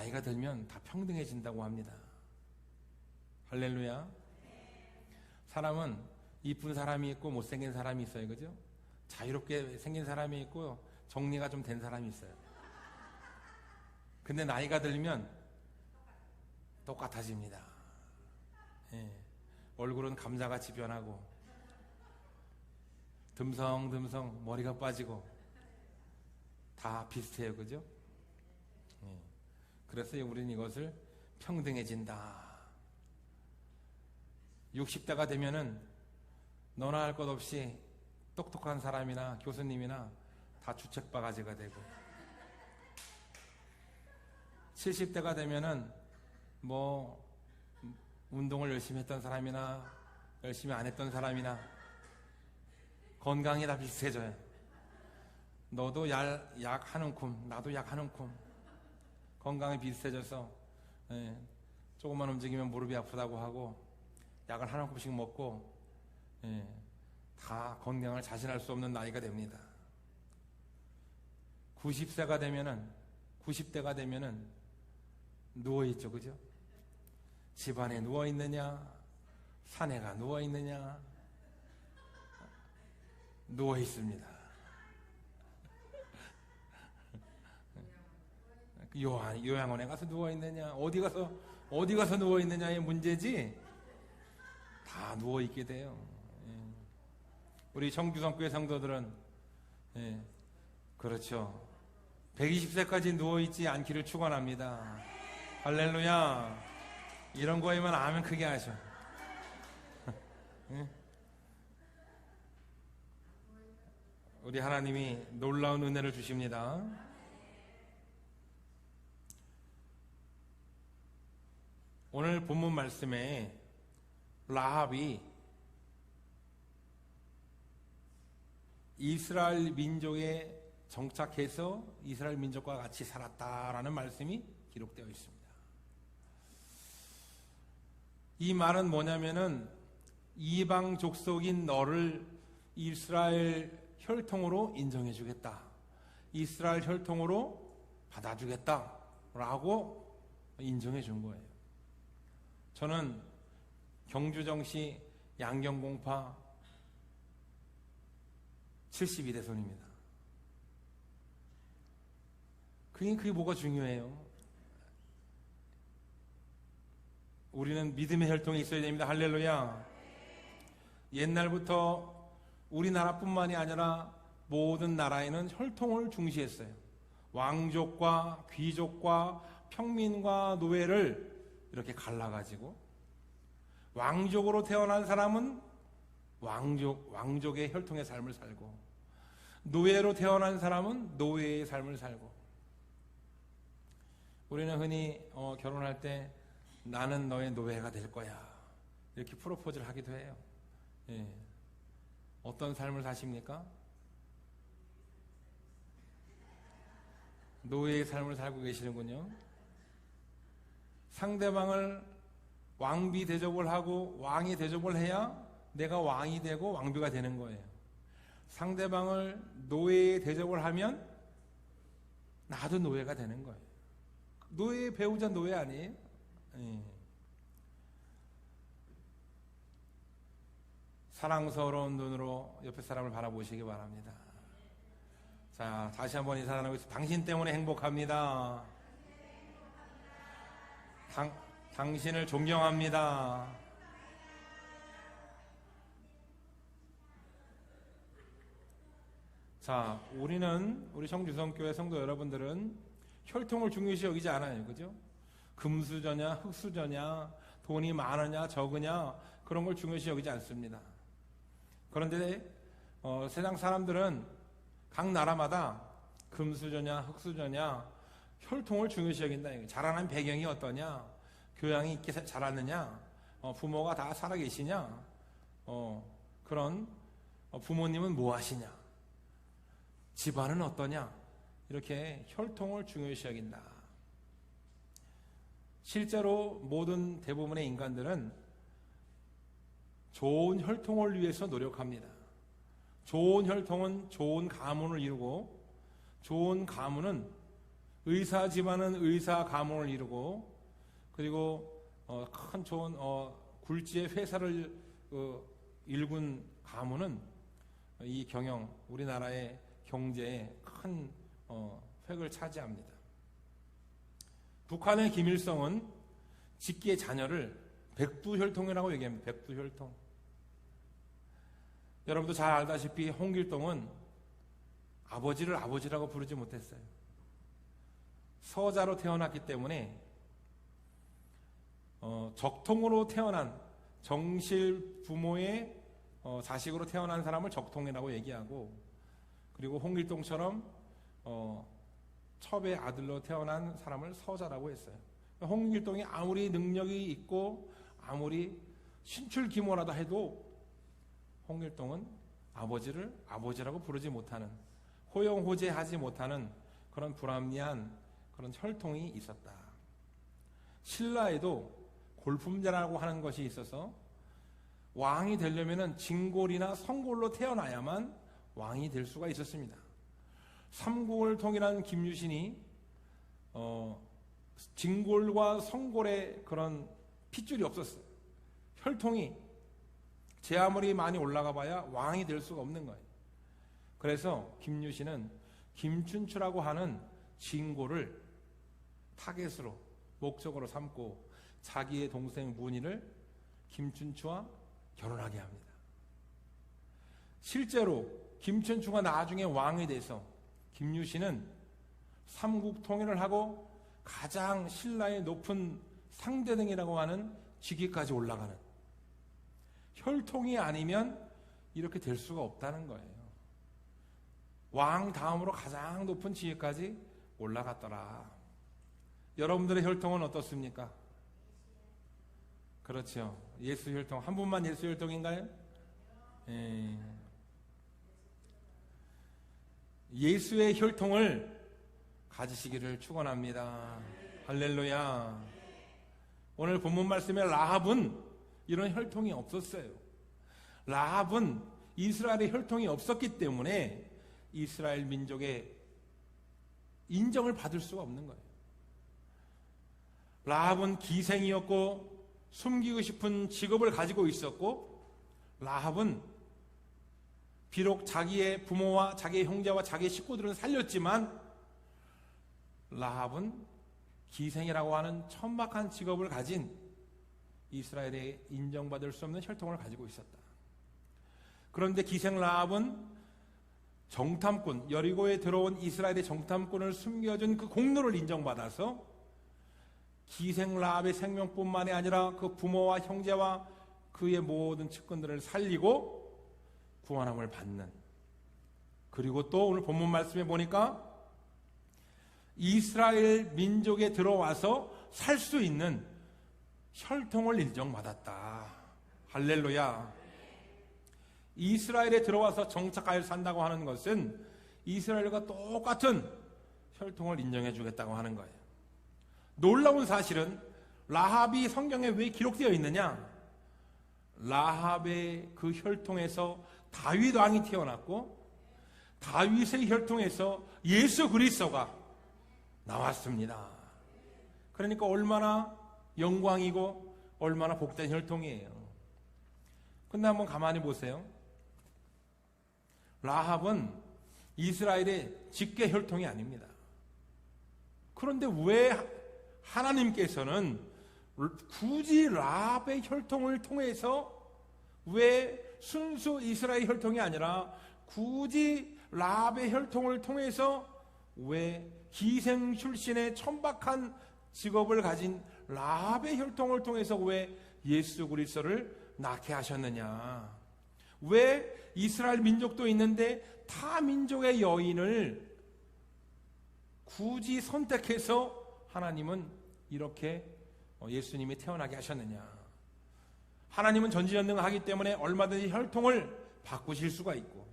나이가 들면 다 평등해진다고 합니다. 할렐루야. 사람은 이쁜 사람이 있고 못생긴 사람이 있어요. 그죠? 자유롭게 생긴 사람이 있고 정리가 좀 된 사람이 있어요. 근데 나이가 들면 똑같아집니다. 예. 얼굴은 감자같이 변하고 듬성듬성 머리가 빠지고 다 비슷해요. 그죠? 예. 그래서 우리는 이것을 평등해진다. 60대가 되면은 너나 할 것 없이 똑똑한 사람이나 교수님이나 다 주책바가지가 되고 70대가 되면은 뭐 운동을 열심히 했던 사람이나 열심히 안 했던 사람이나 건강이 다 비슷해져요. 너도 약 한 움큼, 나도 약 한 움큼. 건강이 비슷해져서 조금만 움직이면 무릎이 아프다고 하고 약을 한 움큼씩 먹고 다 건강을 자신할 수 없는 나이가 됩니다. 90세가 되면은 90대가 되면은 누워있죠. 그죠? 집안에 누워있느냐 산에가 누워있느냐 누워있습니다. 요양원에 가서 누워있느냐 어디 가서 누워있느냐의 문제지 다 누워있게 돼요. 우리 청주성교회 성도들은 그렇죠. 120세까지 누워있지 않기를 축원합니다. 할렐루야. 이런 거에만 아멘 크게 하셔. 우리 하나님이 놀라운 은혜를 주십니다. 오늘 본문 말씀에 라합이 이스라엘 민족에 정착해서 이스라엘 민족과 같이 살았다라는 말씀이 기록되어 있습니다. 이 말은 뭐냐면은 이방 족속인 너를 이스라엘 혈통으로 인정해 주겠다. 이스라엘 혈통으로 받아주겠다. 라고 인정해 준 거예요. 저는 경주정시 양경공파 72대손입니다. 그게 뭐가 중요해요? 우리는 믿음의 혈통이 있어야 됩니다. 할렐루야. 옛날부터 우리나라뿐만이 아니라 모든 나라에는 혈통을 중시했어요. 왕족과 귀족과 평민과 노예를 이렇게 갈라가지고 왕족으로 태어난 사람은 왕족의 혈통의 삶을 살고 노예로 태어난 사람은 노예의 삶을 살고 우리는 흔히 결혼할 때 나는 너의 노예가 될 거야 이렇게 프로포즈를 하기도 해요. 예. 어떤 삶을 사십니까? 노예의 삶을 살고 계시는군요. 상대방을 왕비 대접을 하고 왕이 대접을 해야 내가 왕이 되고 왕비가 되는 거예요. 상대방을 노예의 대접을 하면 나도 노예가 되는 거예요. 노예의 배우자 노예 아니에요? 예. 사랑스러운 눈으로 옆에 사람을 바라보시기 바랍니다. 자, 다시 한번 인사하고 있습니다. 당신 때문에 행복합니다. 당신을 존경합니다. 자, 우리 청주성교회 성도 여러분들은 혈통을 중요시 여기지 않아요. 그죠? 금수저냐, 흙수저냐, 돈이 많으냐, 적으냐, 그런 걸 중요시 여기지 않습니다. 그런데 세상 사람들은 각 나라마다 금수저냐, 흙수저냐, 혈통을 중요시 여긴다. 자라난 배경이 어떠냐, 교양이 있게 자랐느냐, 부모가 다 살아계시냐, 그런 부모님은 뭐 하시냐, 집안은 어떠냐, 이렇게 혈통을 중요시 여긴다. 실제로 모든 대부분의 인간들은 좋은 혈통을 위해서 노력합니다. 좋은 혈통은 좋은 가문을 이루고 좋은 가문은 의사 집안은 의사 가문을 이루고, 그리고 큰 좋은 굴지의 회사를 일군 가문은 이 경영, 우리나라의 경제에 큰 획을 차지합니다. 북한의 김일성은 직계의 자녀를 백두혈통이라고 얘기합니다. 백두혈통. 여러분도 잘 알다시피 홍길동은 아버지를 아버지라고 부르지 못했어요. 서자로 태어났기 때문에 적통으로 태어난 정실 부모의 자식으로 태어난 사람을 적통이라고 얘기하고, 그리고 홍길동처럼 첩의 아들로 태어난 사람을 서자라고 했어요. 홍길동이 아무리 능력이 있고 아무리 신출귀모라다 해도 홍길동은 아버지를 아버지라고 부르지 못하는, 호용호제하지 못하는 그런 불합리한 그런 혈통이 있었다. 신라에도 골품제라고 하는 것이 있어서 왕이 되려면 진골이나 성골로 태어나야만 왕이 될 수가 있었습니다. 삼국을 통일한 김유신이 진골과 성골의 그런 핏줄이 없었어요. 혈통이 제 아무리 많이 올라가 봐야 왕이 될 수가 없는 거예요. 그래서 김유신은 김춘추라고 하는 진골을 타겟으로 목적으로 삼고 자기의 동생 문희를 김춘추와 결혼하게 합니다. 실제로 김춘추가 나중에 왕이 돼서 김유신은 삼국 통일을 하고 가장 신라의 높은 상대등이라고 하는 직위까지 올라가는, 혈통이 아니면 이렇게 될 수가 없다는 거예요. 왕 다음으로 가장 높은 지위까지 올라갔더라. 여러분들의 혈통은 어떻습니까? 그렇죠. 예수 혈통. 한 분만 예수 혈통인가요? 예수의 혈통을 가지시기를 축원합니다. 할렐루야. 오늘 본문 말씀에 라합은 이런 혈통이 없었어요. 라합은 이스라엘의 혈통이 없었기 때문에 이스라엘 민족의 인정을 받을 수가 없는 거예요. 라합은 기생이었고 숨기고 싶은 직업을 가지고 있었고, 라합은 비록 자기의 부모와 자기의 형제와 자기의 식구들은 살렸지만 라합은 기생이라고 하는 천박한 직업을 가진 이스라엘에 인정받을 수 없는 혈통을 가지고 있었다. 그런데 기생 라합은 정탐꾼, 여리고에 들어온 이스라엘의 정탐꾼을 숨겨준 그 공로를 인정받아서 기생 라합의 생명뿐만이 아니라 그 부모와 형제와 그의 모든 측근들을 살리고 구원함을 받는, 그리고 또 오늘 본문 말씀에 보니까 이스라엘 민족에 들어와서 살 수 있는 혈통을 인정받았다. 할렐루야. 이스라엘에 들어와서 정착하여 산다고 하는 것은 이스라엘과 똑같은 혈통을 인정해 주겠다고 하는 거예요. 놀라운 사실은 라합이 성경에 왜 기록되어 있느냐? 라합의 그 혈통에서 다윗 왕이 태어났고 다윗의 혈통에서 예수 그리스도가 나왔습니다. 그러니까 얼마나 영광이고 얼마나 복된 혈통이에요. 근데 한번 가만히 보세요. 라합은 이스라엘의 직계 혈통이 아닙니다. 그런데 왜 하나님께서는 굳이 라합의 혈통을 통해서, 왜 순수 이스라엘 혈통이 아니라 굳이 라합의 혈통을 통해서 왜 기생 출신의 천박한 직업을 가진 라합의 혈통을 통해서 왜 예수 그리스도를 낳게 하셨느냐? 왜 이스라엘 민족도 있는데 타 민족의 여인을 굳이 선택해서 하나님은 이렇게 예수님이 태어나게 하셨느냐? 하나님은 전지전능하기 때문에 얼마든지 혈통을 바꾸실 수가 있고,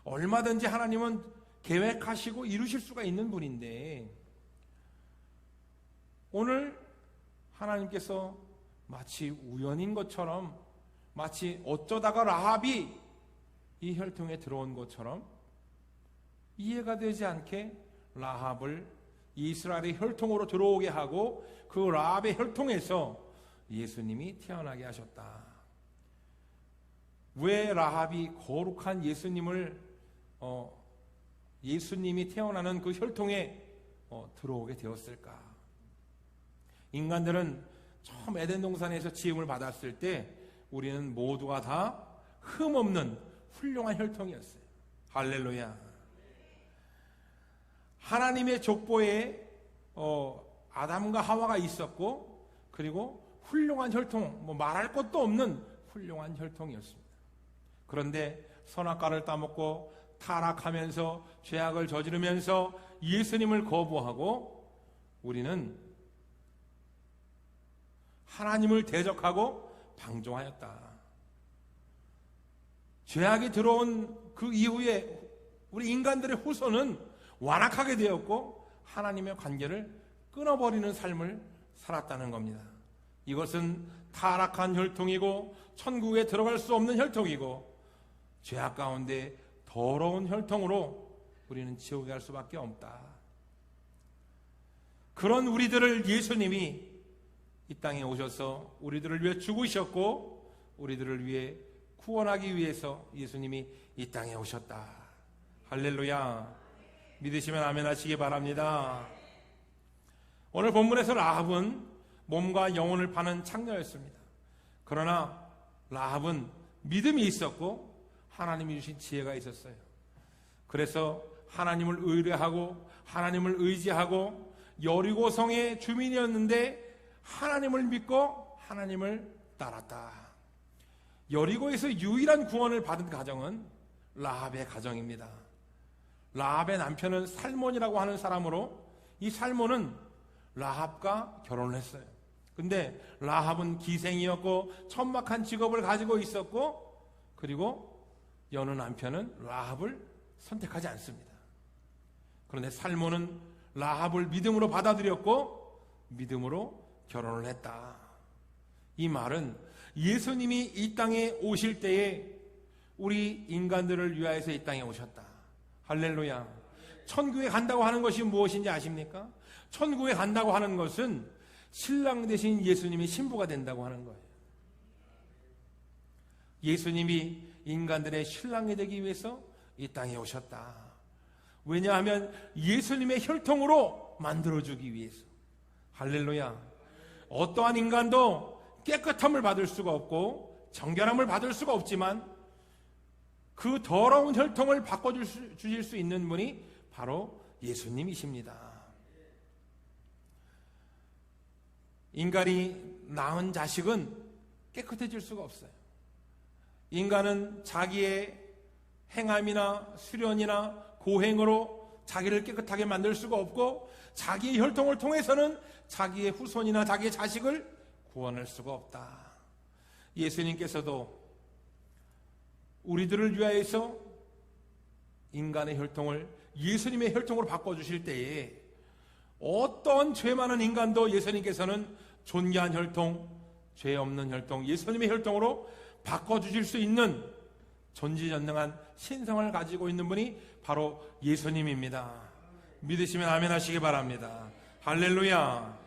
얼마든지 하나님은 계획하시고 이루실 수가 있는 분인데, 오늘 하나님께서 마치 우연인 것처럼, 마치 어쩌다가 라합이 이 혈통에 들어온 것처럼 이해가 되지 않게 라합을 이스라엘의 혈통으로 들어오게 하고 그 라합의 혈통에서 예수님이 태어나게 하셨다. 왜 라합이 거룩한 예수님이 태어나는 그 혈통에 들어오게 되었을까? 인간들은 처음 에덴 동산에서 지음을 받았을 때 우리는 모두가 다 흠없는 훌륭한 혈통이었어요. 할렐루야. 하나님의 족보에 아담과 하와가 있었고, 그리고 훌륭한 혈통, 말할 것도 없는 훌륭한 혈통이었습니다. 그런데 선악과를 따먹고 타락하면서 죄악을 저지르면서 예수님을 거부하고 우리는 하나님을 대적하고 방종하였다. 죄악이 들어온 그 이후에 우리 인간들의 후손은 완악하게 되었고 하나님의 관계를 끊어버리는 삶을 살았다는 겁니다. 이것은 타락한 혈통이고 천국에 들어갈 수 없는 혈통이고 죄악 가운데 더러운 혈통으로 우리는 지옥에 갈 수밖에 없다. 그런 우리들을 예수님이 이 땅에 오셔서 우리들을 위해 죽으셨고 우리들을 위해 구원하기 위해서 예수님이 이 땅에 오셨다. 할렐루야. 믿으시면 아멘 하시기 바랍니다. 오늘 본문에서 라합은 몸과 영혼을 파는 창녀였습니다. 그러나 라합은 믿음이 있었고 하나님이 주신 지혜가 있었어요. 그래서 하나님을 의뢰하고 하나님을 의지하고 여리고성의 주민이었는데 하나님을 믿고 하나님을 따랐다. 여리고에서 유일한 구원을 받은 가정은 라합의 가정입니다. 라합의 남편은 살몬이라고 하는 사람으로 이 살몬은 라합과 결혼을 했어요. 근데 라합은 기생이었고 천박한 직업을 가지고 있었고 그리고 여느 남편은 라합을 선택하지 않습니다. 그런데 살몬은 라합을 믿음으로 받아들였고 믿음으로 결혼을 했다. 이 말은 예수님이 이 땅에 오실 때에 우리 인간들을 위하여서 이 땅에 오셨다. 할렐루야. 천국에 간다고 하는 것이 무엇인지 아십니까? 천국에 간다고 하는 것은 신랑 되신 예수님이 신부가 된다고 하는 거예요. 예수님이 인간들의 신랑이 되기 위해서 이 땅에 오셨다. 왜냐하면 예수님의 혈통으로 만들어주기 위해서. 할렐루야. 어떠한 인간도 깨끗함을 받을 수가 없고 정결함을 받을 수가 없지만 그 더러운 혈통을 바꿔주실 수 있는 분이 바로 예수님이십니다. 인간이 낳은 자식은 깨끗해질 수가 없어요. 인간은 자기의 행함이나 수련이나 고행으로 자기를 깨끗하게 만들 수가 없고 자기의 혈통을 통해서는 자기의 후손이나 자기의 자식을 구원할 수가 없다. 예수님께서도 우리들을 위하여서 인간의 혈통을 예수님의 혈통으로 바꿔주실 때에 어떤 죄 많은 인간도 예수님께서는 존귀한 혈통, 죄 없는 혈통, 예수님의 혈통으로 바꿔주실 수 있는 전지전능한 신성을 가지고 있는 분이 바로 예수님입니다. 믿으시면 아멘 하시기 바랍니다. 할렐루야.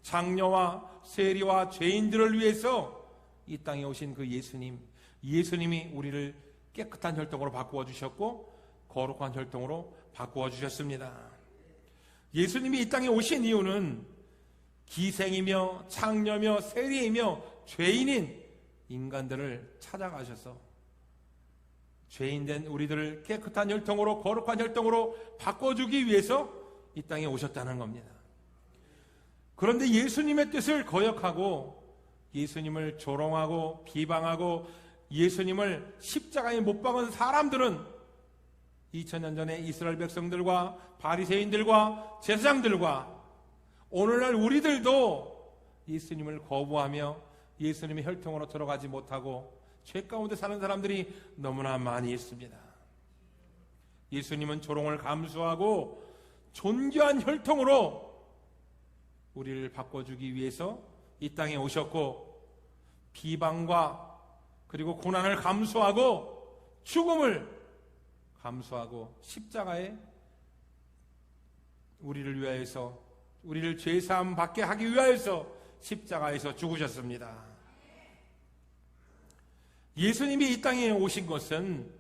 장녀와 세리와 죄인들을 위해서 이 땅에 오신 그 예수님이 우리를 깨끗한 혈통으로 바꾸어 주셨고 거룩한 혈통으로 바꾸어 주셨습니다. 예수님이 이 땅에 오신 이유는 기생이며 장녀며 세리이며 죄인인 인간들을 찾아가셔서 죄인된 우리들을 깨끗한 혈통으로 거룩한 혈통으로 바꿔주기 위해서 이 땅에 오셨다는 겁니다. 그런데 예수님의 뜻을 거역하고 예수님을 조롱하고 비방하고 예수님을 십자가에 못 박은 사람들은 2000년 전에 이스라엘 백성들과 바리새인들과 제사장들과 오늘날 우리들도 예수님을 거부하며 예수님의 혈통으로 들어가지 못하고 죄 가운데 사는 사람들이 너무나 많이 있습니다. 예수님은 조롱을 감수하고 존귀한 혈통으로 우리를 바꿔주기 위해서 이 땅에 오셨고 비방과 그리고 고난을 감수하고 죽음을 감수하고 십자가에 우리를 위하여서, 우리를 죄사함 받게 하기 위하여서 십자가에서 죽으셨습니다. 예수님이 이 땅에 오신 것은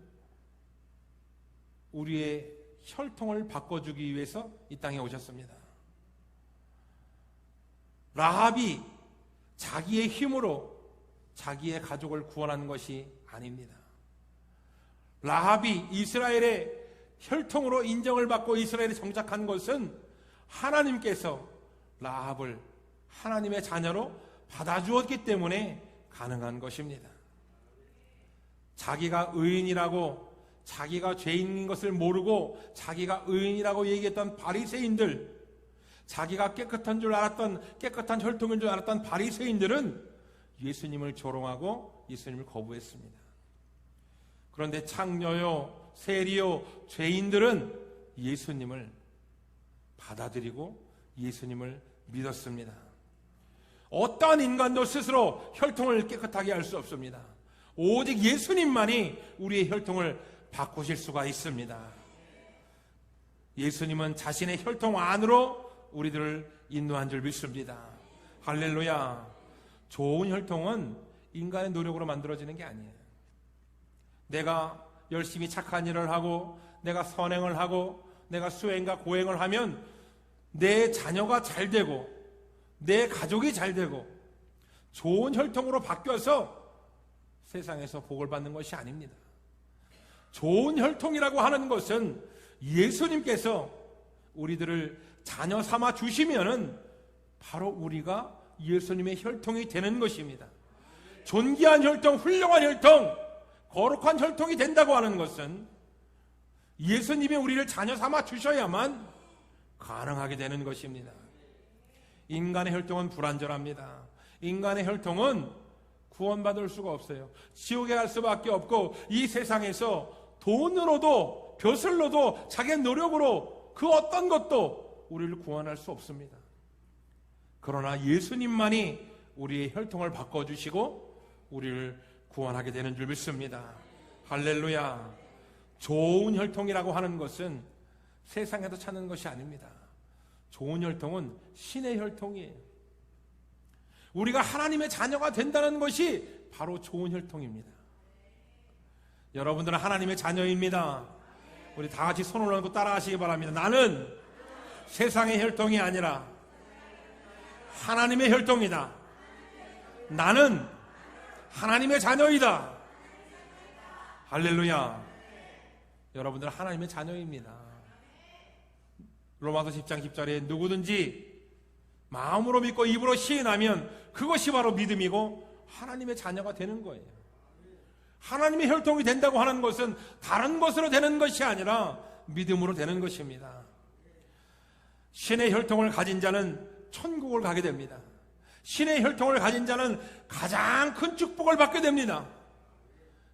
우리의 혈통을 바꿔주기 위해서 이 땅에 오셨습니다. 라합이 자기의 힘으로 자기의 가족을 구원한 것이 아닙니다. 라합이 이스라엘의 혈통으로 인정을 받고 이스라엘에 정착한 것은 하나님께서 라합을 하나님의 자녀로 받아주었기 때문에 가능한 것입니다. 자기가 의인이라고, 자기가 죄인인 것을 모르고 자기가 의인이라고 얘기했던 바리새인들, 자기가 깨끗한 줄 알았던, 깨끗한 혈통인 줄 알았던 바리새인들은 예수님을 조롱하고 예수님을 거부했습니다. 그런데 창녀요, 세리요, 죄인들은 예수님을 받아들이고 예수님을 믿었습니다. 어떠한 인간도 스스로 혈통을 깨끗하게 할 수 없습니다. 오직 예수님만이 우리의 혈통을 바꾸실 수가 있습니다. 예수님은 자신의 혈통 안으로 우리들을 인도한 줄 믿습니다. 할렐루야. 좋은 혈통은 인간의 노력으로 만들어지는 게 아니에요. 내가 열심히 착한 일을 하고, 내가 선행을 하고, 내가 수행과 고행을 하면 내 자녀가 잘 되고, 내 가족이 잘 되고, 좋은 혈통으로 바뀌어서 세상에서 복을 받는 것이 아닙니다. 좋은 혈통이라고 하는 것은 예수님께서 우리들을 자녀 삼아 주시면은 바로 우리가 예수님의 혈통이 되는 것입니다. 존귀한 혈통, 훌륭한 혈통, 거룩한 혈통이 된다고 하는 것은 예수님이 우리를 자녀 삼아 주셔야만 가능하게 되는 것입니다. 인간의 혈통은 불완전합니다. 인간의 혈통은 구원받을 수가 없어요. 지옥에 갈 수밖에 없고, 이 세상에서 돈으로도 벼슬로도 자기의 노력으로 그 어떤 것도 우리를 구원할 수 없습니다. 그러나 예수님만이 우리의 혈통을 바꿔주시고 우리를 구원하게 되는 줄 믿습니다. 할렐루야. 좋은 혈통이라고 하는 것은 세상에서 찾는 것이 아닙니다. 좋은 혈통은 신의 혈통이에요. 우리가 하나님의 자녀가 된다는 것이 바로 좋은 혈통입니다. 여러분들은 하나님의 자녀입니다. 우리 다 같이 손을 얹고 따라 하시기 바랍니다. 나는 세상의 혈통이 아니라 하나님의 혈통이다. 나는 하나님의 자녀이다. 할렐루야. 여러분들은 하나님의 자녀입니다. 로마서 10장 10절에 누구든지 마음으로 믿고 입으로 시인하면 그것이 바로 믿음이고 하나님의 자녀가 되는 거예요. 하나님의 혈통이 된다고 하는 것은 다른 것으로 되는 것이 아니라 믿음으로 되는 것입니다. 신의 혈통을 가진 자는 천국을 가게 됩니다. 신의 혈통을 가진 자는 가장 큰 축복을 받게 됩니다.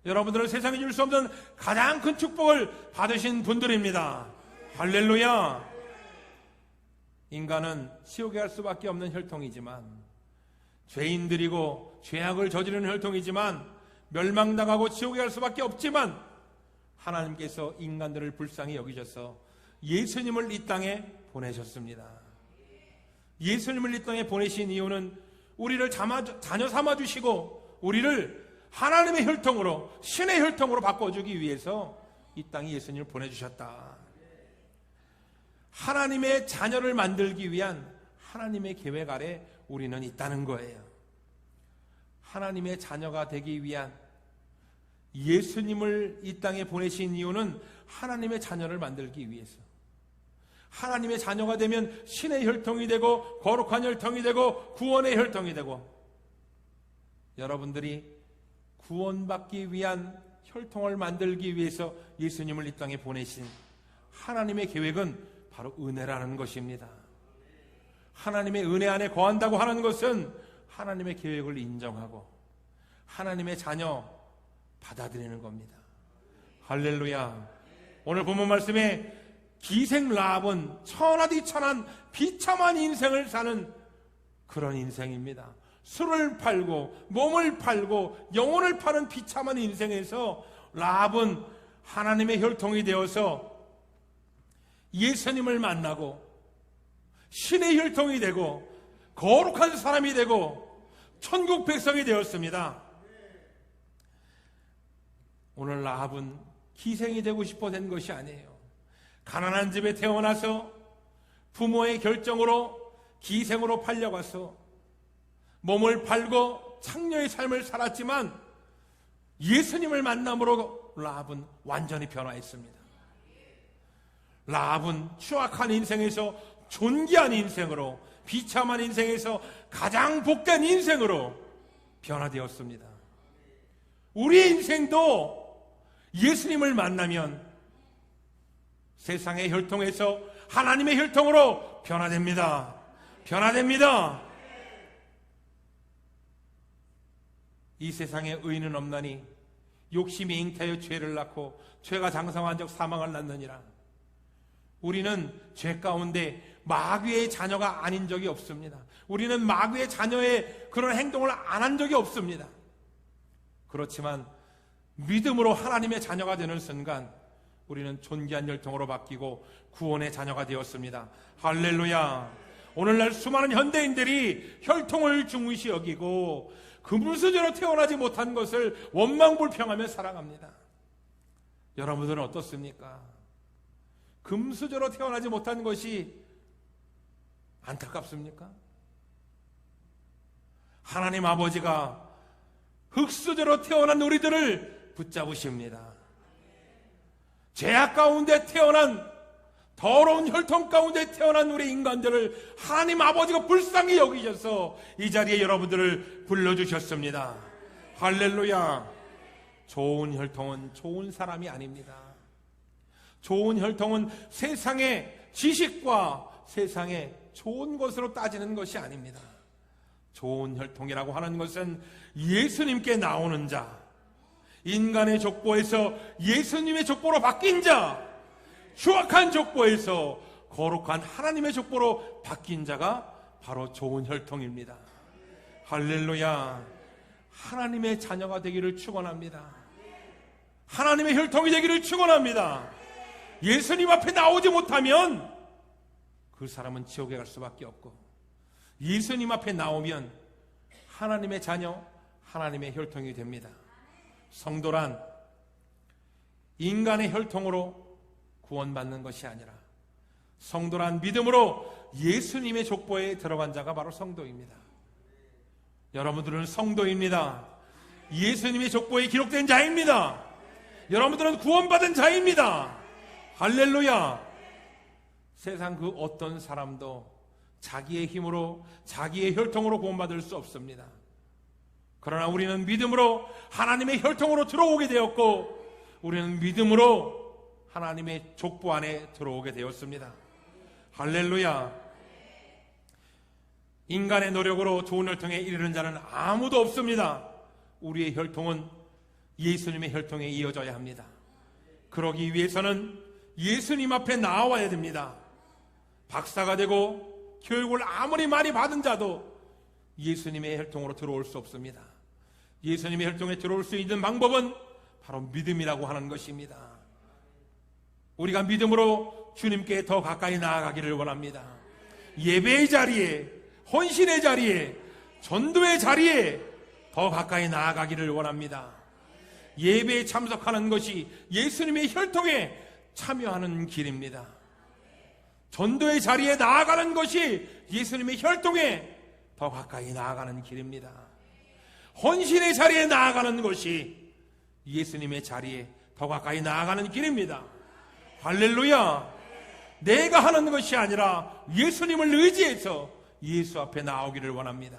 여러분들은 세상에 줄 수 없는 가장 큰 축복을 받으신 분들입니다. 할렐루야. 인간은 지옥에 갈 수밖에 없는 혈통이지만, 죄인들이고 죄악을 저지르는 혈통이지만, 멸망당하고 지옥에 갈 수밖에 없지만, 하나님께서 인간들을 불쌍히 여기셔서 예수님을 이 땅에 보내셨습니다. 예수님을 이 땅에 보내신 이유는 우리를 자녀 삼아주시고 우리를 하나님의 혈통으로, 신의 혈통으로 바꿔주기 위해서 이 땅에 예수님을 보내주셨다. 하나님의 자녀를 만들기 위한 하나님의 계획 아래 우리는 있다는 거예요. 하나님의 자녀가 되기 위한 예수님을 이 땅에 보내신 이유는 하나님의 자녀를 만들기 위해서. 하나님의 자녀가 되면 신의 혈통이 되고 거룩한 혈통이 되고 구원의 혈통이 되고, 여러분들이 구원받기 위한 혈통을 만들기 위해서 예수님을 이 땅에 보내신 하나님의 계획은 바로 은혜라는 것입니다. 하나님의 은혜 안에 거한다고 하는 것은 하나님의 계획을 인정하고 하나님의 자녀 받아들이는 겁니다. 할렐루야. 오늘 본문 말씀에 기생 라합은 천하디천한 비참한 인생을 사는 그런 인생입니다. 술을 팔고 몸을 팔고 영혼을 파는 비참한 인생에서 라합은 하나님의 혈통이 되어서 예수님을 만나고 신의 혈통이 되고 거룩한 사람이 되고 천국 백성이 되었습니다. 오늘 라합은 기생이 되고 싶어 된 것이 아니에요. 가난한 집에 태어나서 부모의 결정으로 기생으로 팔려가서 몸을 팔고 창녀의 삶을 살았지만 예수님을 만남으로 라합은 완전히 변화했습니다. 라합은 추악한 인생에서 존귀한 인생으로, 비참한 인생에서 가장 복된 인생으로 변화되었습니다. 우리의 인생도 예수님을 만나면 세상의 혈통에서 하나님의 혈통으로 변화됩니다. 변화됩니다. 이 세상에 의인은 없나니 욕심이 잉태하여 죄를 낳고 죄가 장성한 적 사망을 낳느니라. 우리는 죄 가운데 마귀의 자녀가 아닌 적이 없습니다. 우리는 마귀의 자녀의 그런 행동을 안 한 적이 없습니다. 그렇지만 믿음으로 하나님의 자녀가 되는 순간 우리는 존귀한 혈통으로 바뀌고 구원의 자녀가 되었습니다. 할렐루야. 오늘날 수많은 현대인들이 혈통을 중시 여기고 금수저로 태어나지 못한 것을 원망불평하며 살아갑니다. 여러분들은 어떻습니까? 금수저로 태어나지 못한 것이 안타깝습니까? 하나님 아버지가 흙수저로 태어난 우리들을 붙잡으십니다. 죄악 가운데 태어난, 더러운 혈통 가운데 태어난 우리 인간들을 하나님 아버지가 불쌍히 여기셔서 이 자리에 여러분들을 불러주셨습니다. 할렐루야. 좋은 혈통은 좋은 사람이 아닙니다. 좋은 혈통은 세상의 지식과 세상의 좋은 것으로 따지는 것이 아닙니다. 좋은 혈통이라고 하는 것은 예수님께 나오는 자, 인간의 족보에서 예수님의 족보로 바뀐 자, 추악한 족보에서 거룩한 하나님의 족보로 바뀐 자가 바로 좋은 혈통입니다. 할렐루야. 하나님의 자녀가 되기를 축원합니다. 하나님의 혈통이 되기를 축원합니다. 예수님 앞에 나오지 못하면 그 사람은 지옥에 갈 수밖에 없고, 예수님 앞에 나오면 하나님의 자녀, 하나님의 혈통이 됩니다. 성도란 인간의 혈통으로 구원받는 것이 아니라 성도란 믿음으로 예수님의 족보에 들어간 자가 바로 성도입니다. 여러분들은 성도입니다. 예수님의 족보에 기록된 자입니다. 여러분들은 구원받은 자입니다. 할렐루야. 세상 그 어떤 사람도 자기의 힘으로, 자기의 혈통으로 구원받을 수 없습니다. 그러나 우리는 믿음으로 하나님의 혈통으로 들어오게 되었고, 우리는 믿음으로 하나님의 족보 안에 들어오게 되었습니다. 할렐루야. 인간의 노력으로 좋은 혈통에 이르는 자는 아무도 없습니다. 우리의 혈통은 예수님의 혈통에 이어져야 합니다. 그러기 위해서는 예수님 앞에 나와야 됩니다. 박사가 되고 교육을 아무리 많이 받은 자도 예수님의 혈통으로 들어올 수 없습니다. 예수님의 혈통에 들어올 수 있는 방법은 바로 믿음이라고 하는 것입니다. 우리가 믿음으로 주님께 더 가까이 나아가기를 원합니다. 예배의 자리에, 헌신의 자리에, 전도의 자리에 더 가까이 나아가기를 원합니다. 예배에 참석하는 것이 예수님의 혈통에 참여하는 길입니다. 전도의 자리에 나아가는 것이 예수님의 혈통에 더 가까이 나아가는 길입니다. 헌신의 자리에 나아가는 것이 예수님의 자리에 더 가까이 나아가는 길입니다. 할렐루야. 내가 하는 것이 아니라 예수님을 의지해서 예수 앞에 나오기를 원합니다.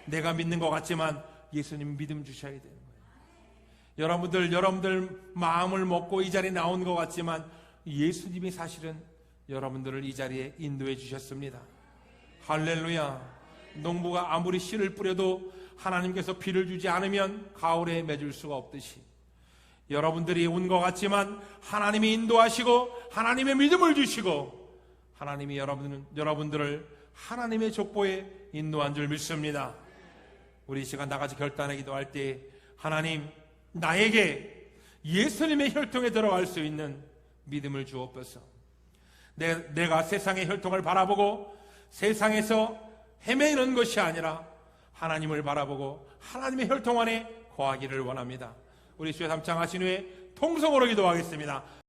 내가 믿는 것 같지만 예수님 믿음 주셔야 되는 거예요. 여러분들 마음을 먹고 이 자리에 나온 것 같지만 예수님이 사실은 여러분들을 이 자리에 인도해 주셨습니다. 할렐루야. 농부가 아무리 씨를 뿌려도 하나님께서 비를 주지 않으면 가을에 맺을 수가 없듯이, 여러분들이 온 것 같지만 하나님이 인도하시고 하나님의 믿음을 주시고 하나님이 여러분들을 하나님의 족보에 인도한 줄 믿습니다. 우리 이 시간 나같이 결단의 기도할 때, 하나님, 나에게 예수님의 혈통에 들어갈 수 있는 믿음을 주옵소서. 내가 세상의 혈통을 바라보고 세상에서 헤매는 것이 아니라 하나님을 바라보고 하나님의 혈통 안에 거하기를 원합니다. 우리 주여 3창 하신 후에 통성으로 기도하겠습니다.